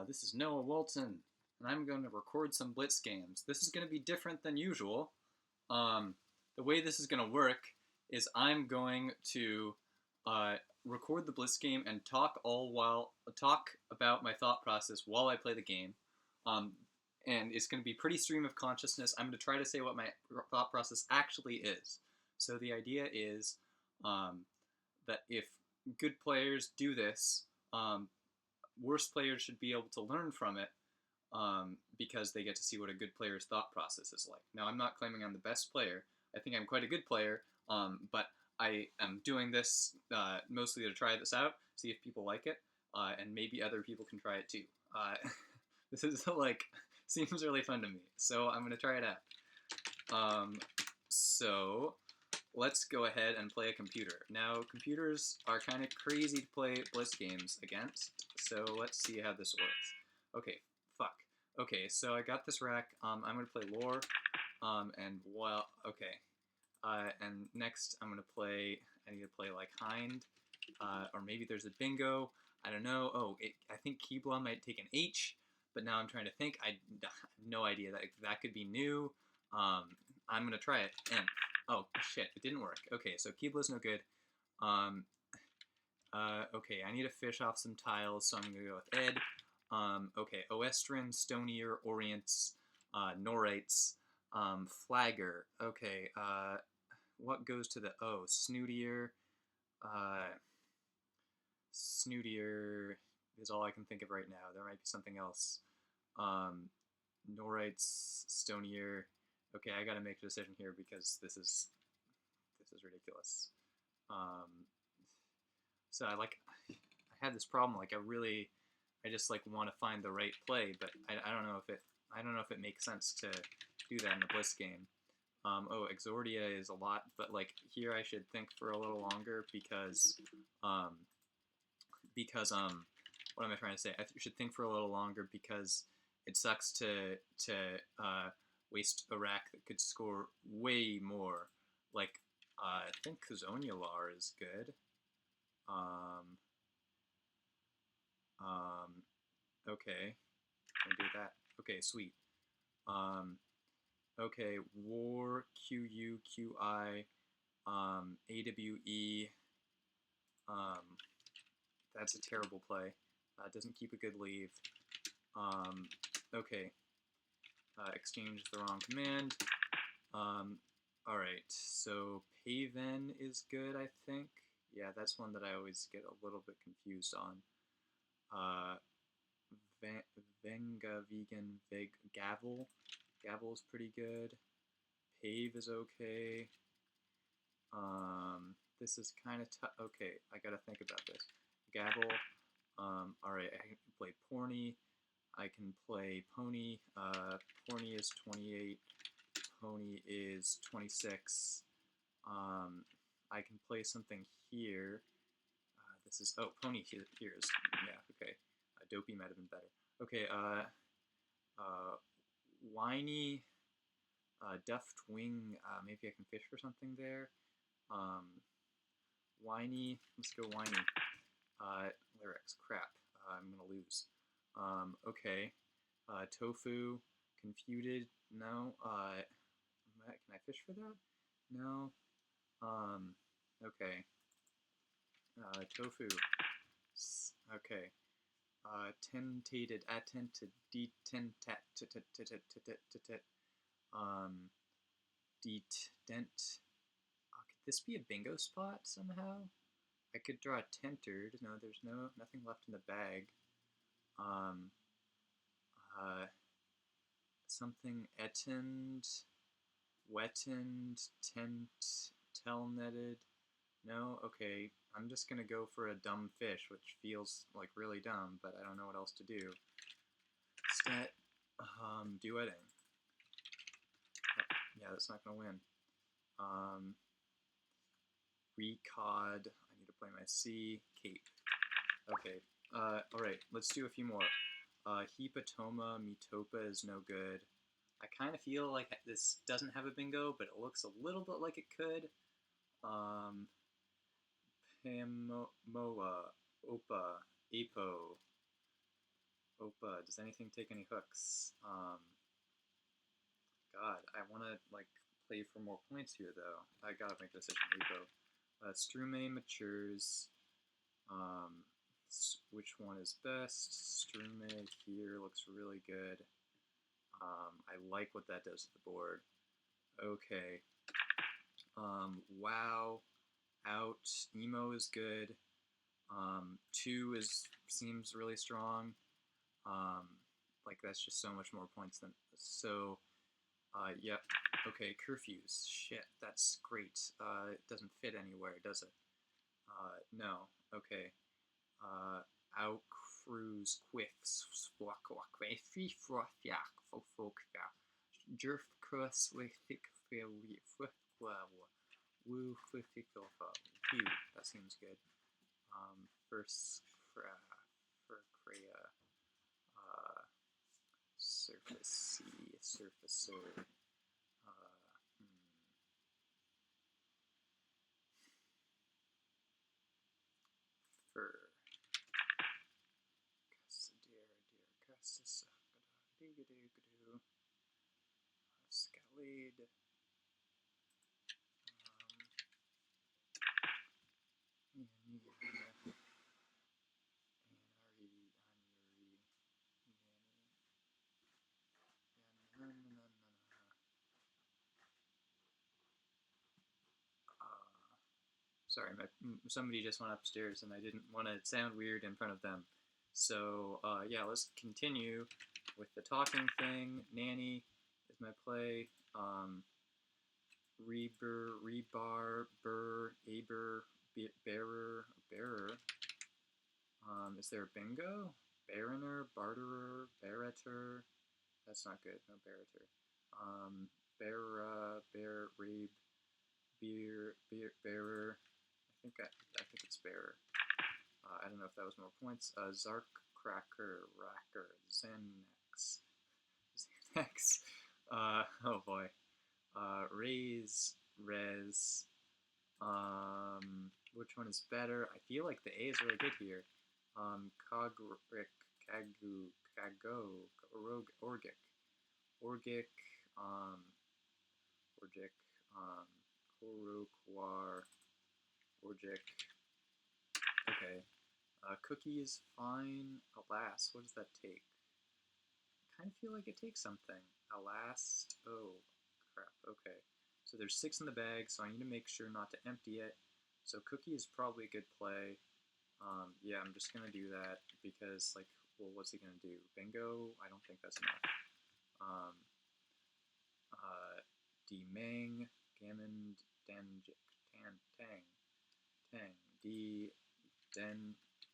This is Noah Walton, and I'm going to record some Blitz games. This is going to be different than usual. The way this is going to work is I'm going to record the Blitz game and talk about my thought process while I play the game. And it's going to be pretty stream of consciousness. I'm going to try to say what my thought process actually is. So the idea is that if good players do this, worse players should be able to learn from it because they get to see what a good player's thought process is like. Now, I'm not claiming I'm the best player. I think I'm quite a good player, but I am doing this mostly to try this out, see if people like it, and maybe other people can try it too. This is seems really fun to me, so I'm gonna try it out. So let's go ahead and play a computer. Now, computers are kind of crazy to play Blitz games against, so let's see how this works. Okay, fuck. Okay, so I got this rack. I'm gonna play lore, and next I'm gonna play. I need to play like Hind, or maybe there's a bingo. I don't know. I think Keebler might take an H, but now I'm trying to think. I have no idea. That could be new. I'm gonna try it. And oh shit, it didn't work. Okay, so Keebler's no good. Okay, I need to fish off some tiles, so I'm gonna go with Ed. Okay, Oestrin, Stonier, Orients, Norites, Flagger. Okay, what goes to the O? Snootier. Snootier is all I can think of right now. There might be something else. Norites, Stonier. Okay, I gotta make a decision here because this is ridiculous. So I had this problem. I just want to find the right play, but I don't know if it makes sense to do that in a Blitz game. Exordia is a lot, but here I should think for a little longer because what am I trying to say? I should think for a little longer because it sucks to waste a rack that could score way more. I think Zonialar is good. Okay, I'll do that. Okay, sweet. Okay, War, QU, QI, AWE. That's a terrible play. Doesn't keep a good leave. Okay, exchange the wrong command. Alright, so Paven is good, I think. Yeah, that's one that I always get a little bit confused on. Venga, Vegan, Gavel. Gavel's pretty good. Pave is okay. This is kind of tough. Okay, I gotta think about this. Gavel. Alright, I can play Porny. I can play Pony. Porny is 28. Pony is 26. I can play something here. This is, Pony here is, yeah, okay. Dopey might have been better. Okay, Whiny, Duffed Wing, maybe I can fish for something there. Whiny, let's go Whiny. Lyrics, crap, I'm gonna lose. Okay, Tofu, Confuted, no. Can I fish for that? No. Okay. Tofu. Okay. Tentated, attented, detentat, dent. Could this be a bingo spot somehow? I could draw tentered. No, there's nothing left in the bag. Something ettened, wettened, telnetted. No, okay. I'm just gonna go for a dumb fish, which feels like really dumb, but I don't know what else to do. Stat, duetting. Yeah, that's not gonna win. Recod. I need to play my C. Cape. Okay. Alright, let's do a few more. Hepatoma, Metopa is no good. I kind of feel like this doesn't have a bingo, but it looks a little bit like it could. Pamoa, Opa, Apo, Opa, does anything take any hooks? God, I want to, like, play for more points here, though. I gotta make a decision. Repo. Strume matures. Which one is best? Strume here looks really good. I like what that does to the board. Okay. Wow. Out. Emo is good. 2 seems really strong. Like, that's just so much more points than... So, yep. Okay, curfews. Shit, that's great. It doesn't fit anywhere, does it? No. Okay. Out cruise quiffs. Jerf cross with thick fair woo that seems good. First for Kreia. Surface C, surfacer. Fur. Scalade. Sorry, somebody just went upstairs and I didn't want to sound weird in front of them. So, yeah, let's continue with the talking thing. Nanny is my play. Rebar, burr, aber, bearer. Is there a bingo? Baroner, barterer, barreter. That's not good. No barreter. Bear, rabe, bearer. I think it's bearer. I don't know if that was more points. Zark, cracker, racker, Xanax. Oh boy. Raise, res. Which one is better? I feel like the A is really good here. Cogric, Cagu, Cago, Orgic, Orgic, Koroquar, Orgic. Okay. Cookies, fine. Alas, what does that take? I kind of feel like it takes something. Alas, oh, crap, okay. So there's 6 in the bag, so I need to make sure not to empty it. So cookie is probably a good play. Yeah, I'm just gonna do that because, like, well, what's he gonna do? Bingo? I don't think that's enough. Demang, Gammond, Danjik, Tang,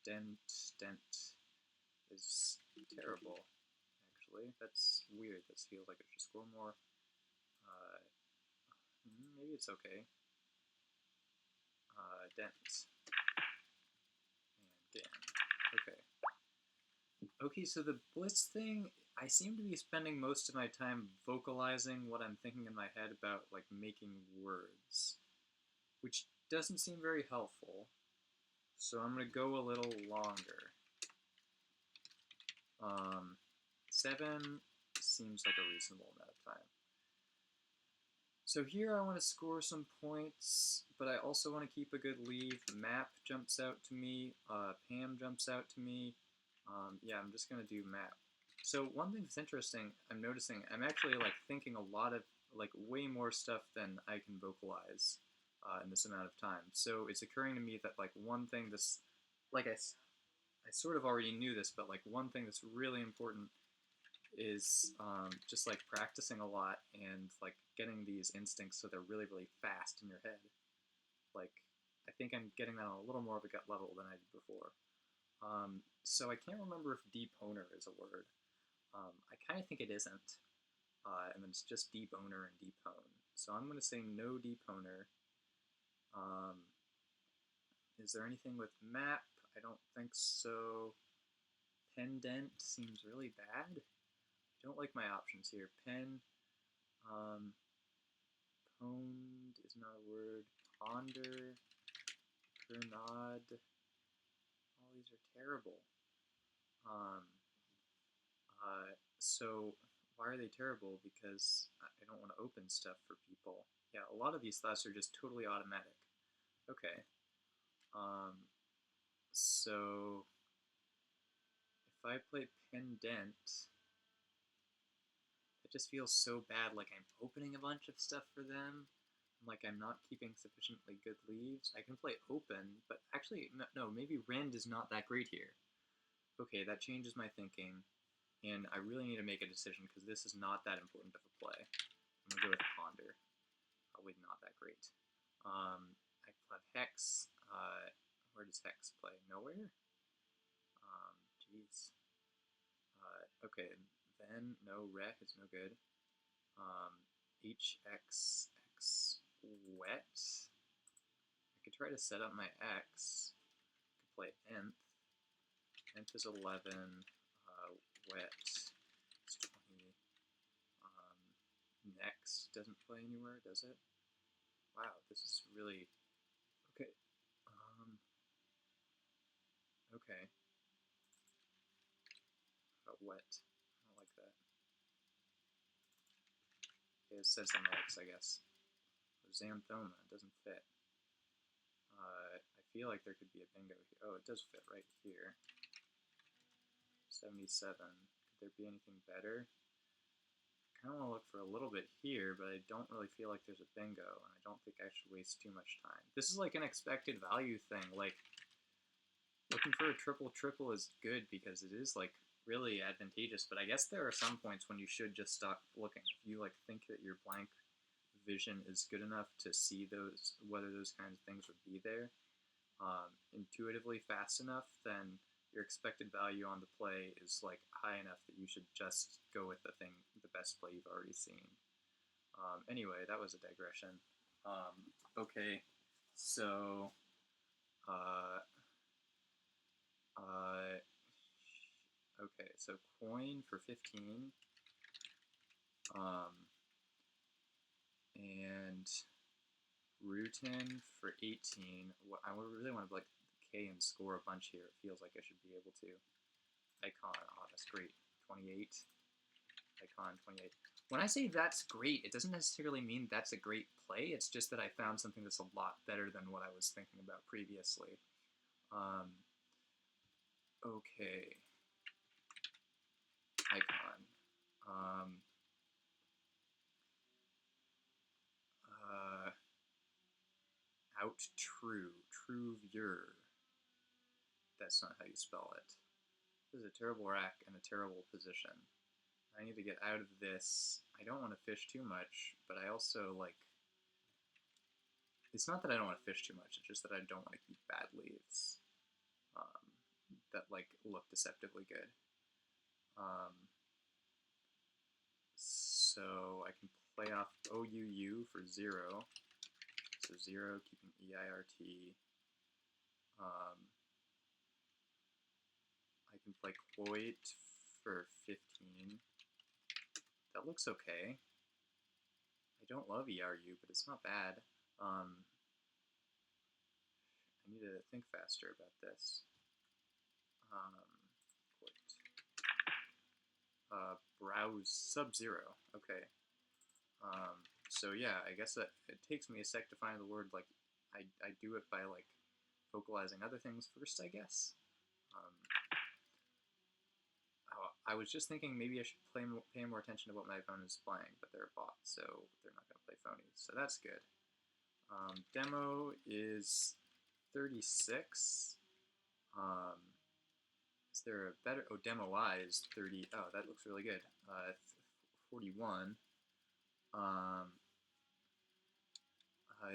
Dent is terrible, actually. That's weird. That feels like it should score more. Maybe it's okay. Dent. And Gan. Okay. Okay, so the Blitz thing, I seem to be spending most of my time vocalizing what I'm thinking in my head about, like, making words, which doesn't seem very helpful. So I'm going to go a little longer. 7 seems like a reasonable amount of time. So here I want to score some points, but I also want to keep a good lead. Map jumps out to me. Pam jumps out to me. Yeah, I'm just going to do map. So one thing that's interesting, I'm noticing, I'm actually, like, thinking a lot of, like, way more stuff than I can vocalize in this amount of time. So it's occurring to me that, like, one thing that's, like, I sort of already knew this, but, like, one thing that's really important is just, like, practicing a lot and, like, getting these instincts so they're really, really fast in your head. Like, I think I'm getting that on a little more of a gut level than I did before. So I can't remember if deboner is a word. I kind of think it isn't. And then it's just deboner and depone. So I'm going to say no deboner. Is there anything with map? I don't think so. Pendant seems really bad. I don't like my options here. Pen. Pwned is not a word. Ponder. Grenade. All these are terrible. So why are they terrible? Because I don't want to open stuff for people. Yeah, a lot of these thoughts are just totally automatic. Okay. So if I play Pendant, it just feels so bad, like I'm opening a bunch of stuff for them, like I'm not keeping sufficiently good leaves. I can play open, but actually, no, maybe Rend is not that great here. Okay, that changes my thinking, and I really need to make a decision, because this is not that important of a play. I'm going to go with Ponder. Probably not that great. I have Hex. Where does Hex play? Nowhere? Jeez. Okay, then no, Rec is no good. HX, X, Wet. I could try to set up my X. I could play Nth. Nth is 11. Wet is 20. Next doesn't play anywhere, does it? Wow, this is really... Okay. Okay. Wet. I don't like that. Okay, it says something else, I guess. Xanthoma doesn't fit. I feel like there could be a bingo here. Oh, it does fit right here. 77. Could there be anything better? I kind of want to look for a little bit here, but I don't really feel like there's a bingo, and I don't think I should waste too much time. This is like an expected value thing. Like, looking for a triple is good because it is like really advantageous, but I guess there are some points when you should just stop looking. If you like think that your blank vision is good enough to see those, whether those kinds of things would be there intuitively fast enough, then your expected value on the play is like high enough that you should just go with the best play you've already seen. Anyway, that was a digression. Okay, so okay, so coin for 15, and Rutan for 18. I really want to like K and score a bunch here. It feels like I should be able to. Icon, oh, that's great. 28. Icon, 28. When I say that's great, it doesn't necessarily mean that's a great play. It's just that I found something that's a lot better than what I was thinking about previously. Okay. Icon. Out true. True viewer. That's not how you spell it. This is a terrible rack and a terrible position. I need to get out of this. I don't want to fish too much, but I also, like... It's not that I don't want to fish too much, it's just that I don't want to keep bad leaves that, like, look deceptively good. So I can play off OUU for 0. So 0, keeping EIRT. I can play Quoit for 15. That looks okay. I don't love ERU, but it's not bad. I need to think faster about this. Browse Sub-Zero. Okay. So yeah, I guess that it takes me a sec to find the word. Like, I do it by like vocalizing other things first, I guess. I was just thinking maybe I should pay more attention to what my opponent is playing, but they're bots, so they're not going to play phonies, so that's good. Demo is 36. Is there a better... Oh, Demo Y is 30. Oh, that looks really good. 41.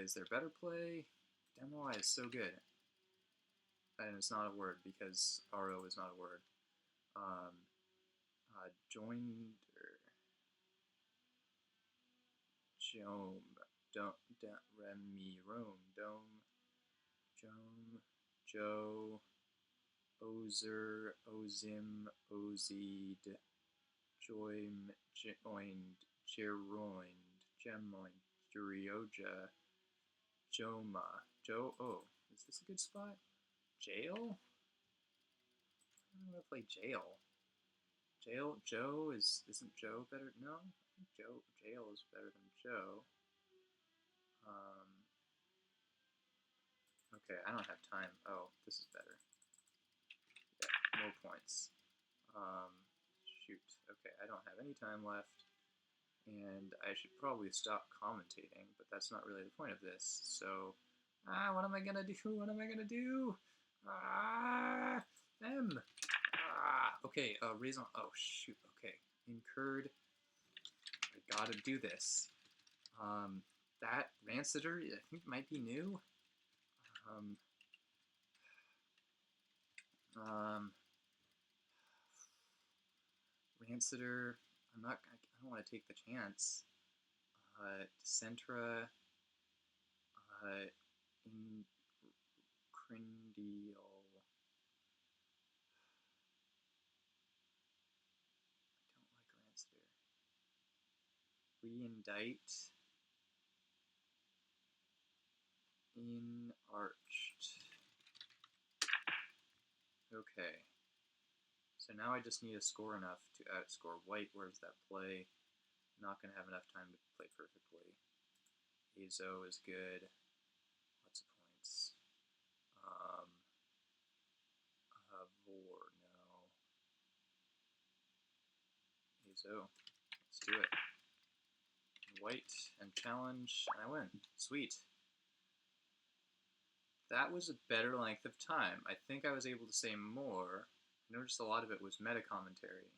Is there better play? Demo Y is so good. And it's not a word because RO is not a word. Joined Jome, Remy, Rome, Dome, Jome, Joe, Ozer, Ozim, Ozid, Joim, Joined, Geroined, Gemoined, Jurioja, Joma, oh, is this a good spot? Jail? I'm gonna play Jail. Joe isn't Joe better? No, I think Jail is better than Joe. Okay, I don't have time. Oh, this is better. Yeah, more points. Shoot. Okay, I don't have any time left, and I should probably stop commentating, but that's not really the point of this. So, what am I gonna do? What am I gonna do? Them. Okay. Reason. Oh shoot. Okay, incurred. I gotta do this. That Ranciter, I think might be new. Ranciter, I don't want to take the chance. Decentra, Incrindial. I don't like Ranciter. Reindict. Inarched. Okay. So now I just need to score enough to outscore white. Where's that play? Not going to have enough time to play perfectly. Azo is good. Lots of points. Vor, no. Azo. Let's do it. White and challenge, and I win. Sweet. That was a better length of time. I think I was able to say more. I noticed a lot of it was meta commentary,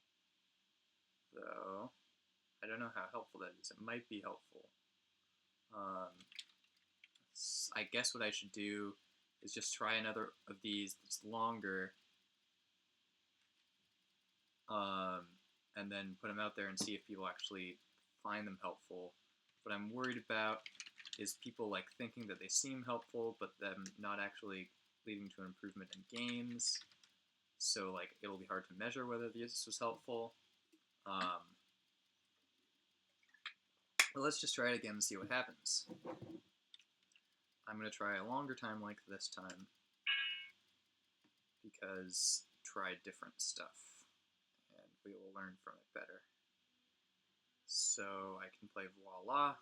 though. I don't know how helpful that is. It might be helpful. I guess what I should do is just try another of these that's longer, and then put them out there and see if people actually find them helpful. What I'm worried about is people like thinking that they seem helpful, but them not actually leading to an improvement in games. So like it'll be hard to measure whether this was helpful. But let's just try it again and see what happens. I'm going to try a longer time length this time because try different stuff and we will learn from it better. So I can play Voila.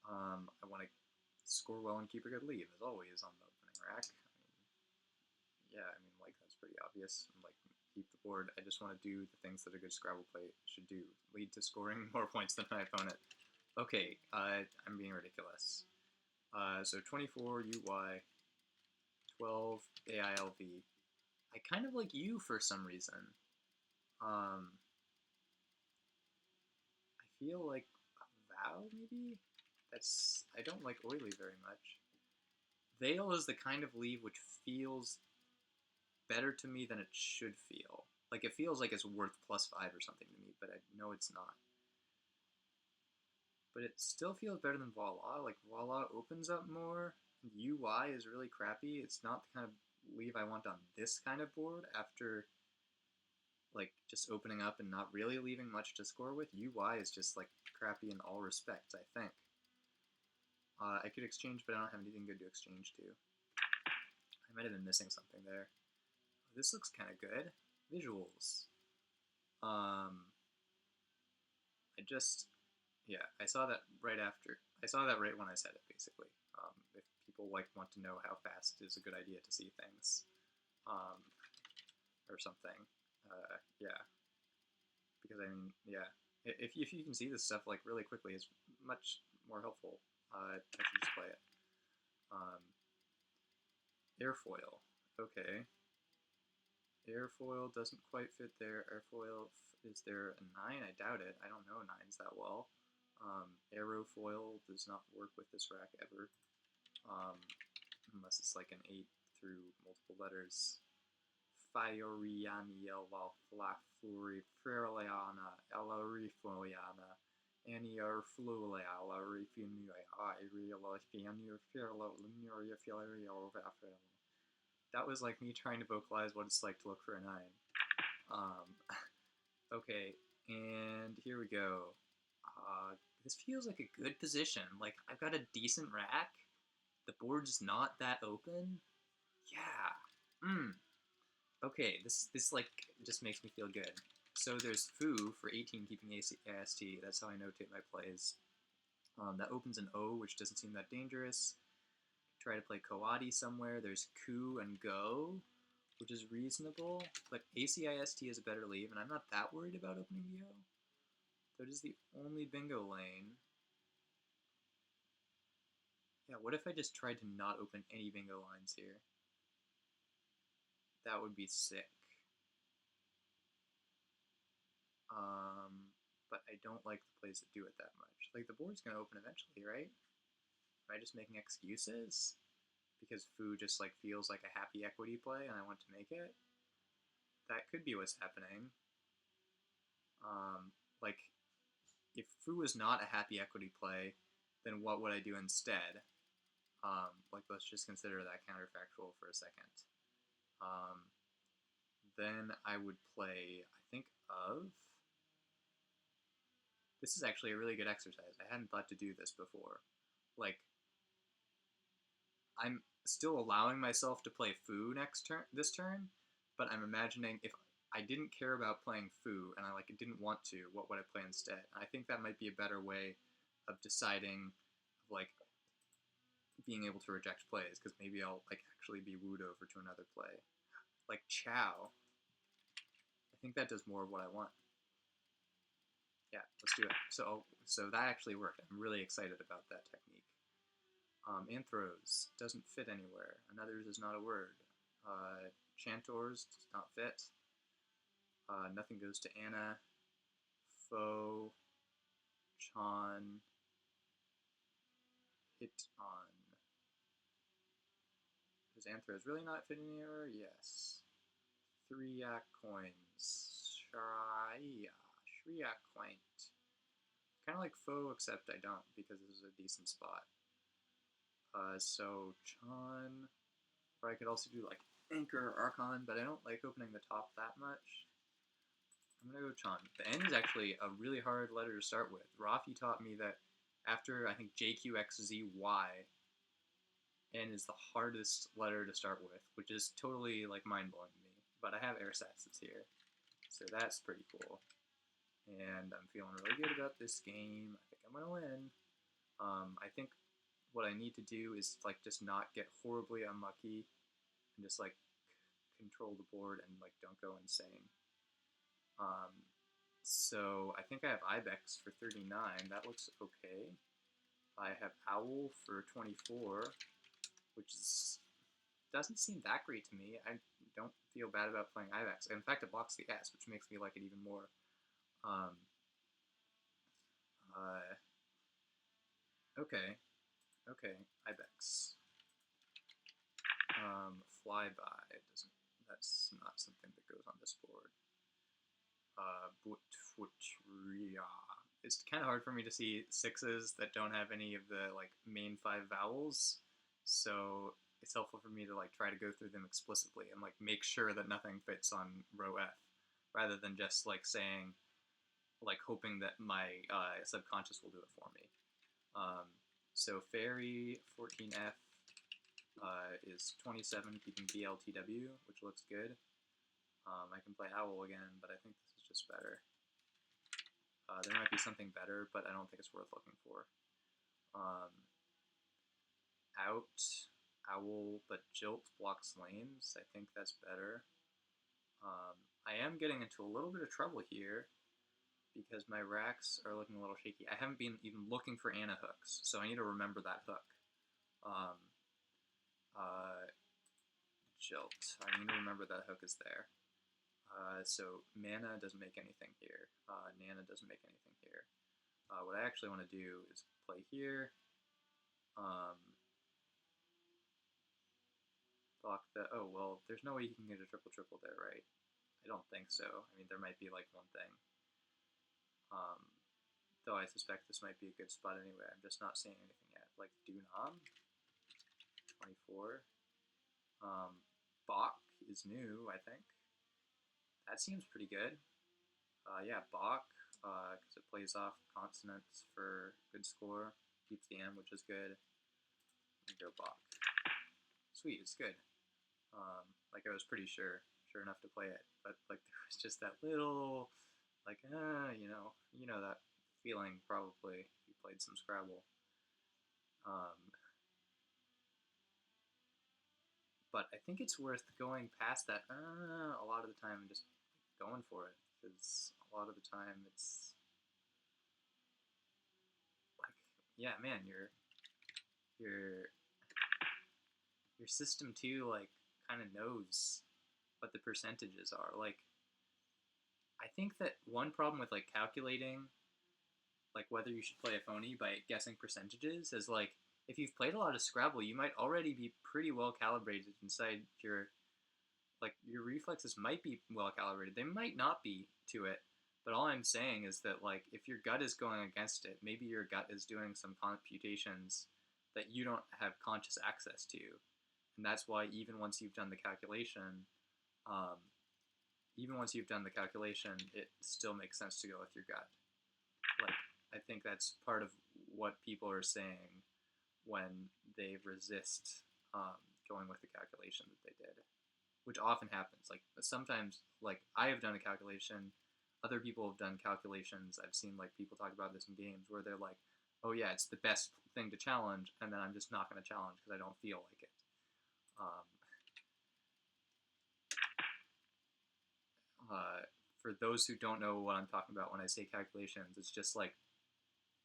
I want to score well and keep a good lead, as always, on the opening rack. Like that's pretty obvious. Like keep the board. I just want to do the things that a good Scrabble play should do. Lead to scoring more points than my opponent. Okay, I'm being ridiculous. So 24 UY, 12 AILV. I kind of like U for some reason. I feel like Vow, maybe? I don't like Oily very much. Veil is the kind of leave which feels better to me than it should feel. Like, it feels like it's worth +5 or something to me, but I know it's not. But it still feels better than Voila. Like, Voila opens up more. UI is really crappy. It's not the kind of leave I want on this kind of board after, like, just opening up and not really leaving much to score with. UI is just, like, crappy in all respects, I think. I could exchange, but I don't have anything good to exchange to. I might have been missing something there. This looks kind of good. Visuals. I saw that right after. I saw that right when I said it, basically. If people want to know how fast it is a good idea to see things, or something, yeah. Because if you can see this stuff like really quickly, it's much more helpful. I should just play it. Airfoil. Okay. Airfoil doesn't quite fit there. Airfoil, is there a 9? I doubt it. I don't know 9s that well. Aerofoil does not work with this rack ever. Unless it's like an 8 through multiple letters. Fiorianielva flafuri friliana elarifoliana aniarfluliala rifunia That was like me trying to vocalize what it's like to look for a 9. Okay, and here we go. This feels like a good position. Like, I've got a decent rack. The board's not that open. Yeah. Okay, this like just makes me feel good. So there's foo for 18 keeping AST. That's how I notate my plays. That opens an O, which doesn't seem that dangerous. Try to play Coati somewhere. There's coup and go, which is reasonable. But ACIST is a better leave, and I'm not that worried about opening the O. That is the only bingo lane. Yeah, what if I just tried to not open any bingo lines here? That would be sick. But I don't like the plays that do it that much. Like, the board's gonna open eventually, right? Am I just making excuses? Because foo just like feels like a happy equity play and I want to make it? That could be what's happening. Like, if foo is not a happy equity play, then what would I do instead? Like, let's just consider that counterfactual for a second. Then I would play, I think, of... This is actually a really good exercise. I hadn't thought to do this before. Like, I'm still allowing myself to play foo this turn, but I'm imagining if I didn't care about playing foo and I didn't want to, what would I play instead? I think that might be a better way of deciding, like, being able to reject plays, because maybe I'll actually be wooed over to another play. Like Chow. I think that does more of what I want. Yeah, let's do it. So that actually worked. I'm really excited about that technique. Anthros doesn't fit anywhere. Another's is not a word. Chantors does not fit. Nothing goes to Anna. Fo. Chan. Hit on. Does Anthros really not fit anywhere? Yes. 3 coins. Shriya quaint. Kind of like Fo, except I don't, because this is a decent spot. So Chan, or I could also do like Anchor or Archon, but I don't like opening the top that much. I'm gonna go Chan. The N is actually a really hard letter to start with. Rafi taught me that after, I think, JQXZY, N is the hardest letter to start with, which is totally like mind-blowing to me. But I have Airsats that's here, so that's pretty cool. And I'm feeling really good about this game. I think I'm gonna win. I think what I need to do is just not get horribly unlucky and just control the board and don't go insane. So I think I have Ibex for 39. That looks okay. I have Owl for 24, which doesn't seem that great to me. I don't feel bad about playing Ibex. In fact, it blocks the S, which makes me like it even more. Okay, Ibex. Flyby doesn't. That's not something that goes on this board. It's kind of hard for me to see 6s that don't have any of the main 5 vowels, so it's helpful for me to try to go through them explicitly and make sure that nothing fits on row F, rather than just saying, hoping that my subconscious will do it for me. So Fairy 14F is 27, keeping BLTW, which looks good. I can play Owl again, but I think this is just better. There might be something better, but I don't think it's worth looking for. Out, Owl, but Jilt blocks lanes. I think that's better. I am getting into a little bit of trouble here because my racks are looking a little shaky. I haven't been even looking for Anna hooks, so I need to remember that hook. Jilt. I need to remember that hook is there. So Mana doesn't make anything here. Nana doesn't make anything here. What I actually want to do is play here. Block the... Oh, well, there's no way you can get a triple-triple there, right? I don't think so. I mean, there might be one thing. Though I suspect this might be a good spot anyway. I'm just not seeing anything yet. Dunam, 24. Bach is new, I think. That seems pretty good. Yeah, Bach, because it plays off consonants for good score. Keeps the M, which is good. And go Bach. Sweet, it's good. I was pretty sure enough to play it, but there was just that little like, you know that feeling probably if you played some Scrabble. Um, but I think it's worth going past that a lot of the time and just going for it, because a lot of the time it's like, yeah, man, your your system too, like, kind of knows what the percentages are. Like, I think that one problem with like calculating like whether you should play a phony by guessing percentages is like, if you've played a lot of Scrabble, you might already be pretty well calibrated inside your, like, your reflexes might be well calibrated. They might not be to it, but all I'm saying is that, like, if your gut is going against it, maybe your gut is doing some computations that you don't have conscious access to, and that's why even once you've done the calculation, um, it still makes sense to go with your gut. Like, I think that's part of what people are saying when they resist going with the calculation that they did, which often happens. Like, sometimes, like, I have done a calculation, other people have done calculations. I've seen like people talk about this in games where they're like, "Oh yeah, it's the best thing to challenge," and then I'm just not going to challenge because I don't feel like it. Um, for those who don't know what I'm talking about when I say calculations, it's just like,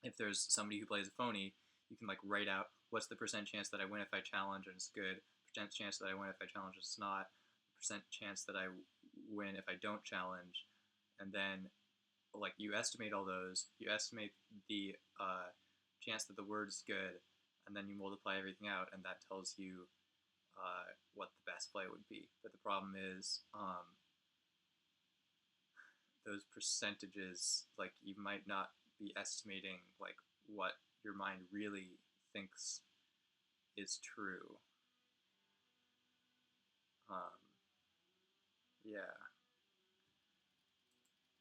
if there's somebody who plays a phony, you can like write out what's the percent chance that I win if I challenge and it's good, percent chance that I win if I challenge and it's not, percent chance that I win if I don't challenge, and then like you estimate all those, you estimate the chance that the word's good, and then you multiply everything out, and that tells you what the best play would be. But the problem is, those percentages, like, you might not be estimating like what your mind really thinks is true. Um, yeah,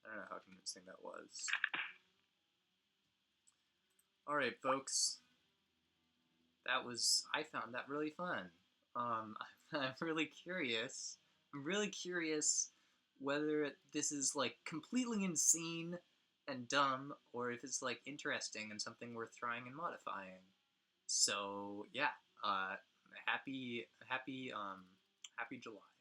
I don't know how convincing that was. All right, folks, I found that really fun. I'm really curious. I'm really curious whether this is like completely insane and dumb, or if it's like interesting and something worth trying and modifying. So yeah, happy July.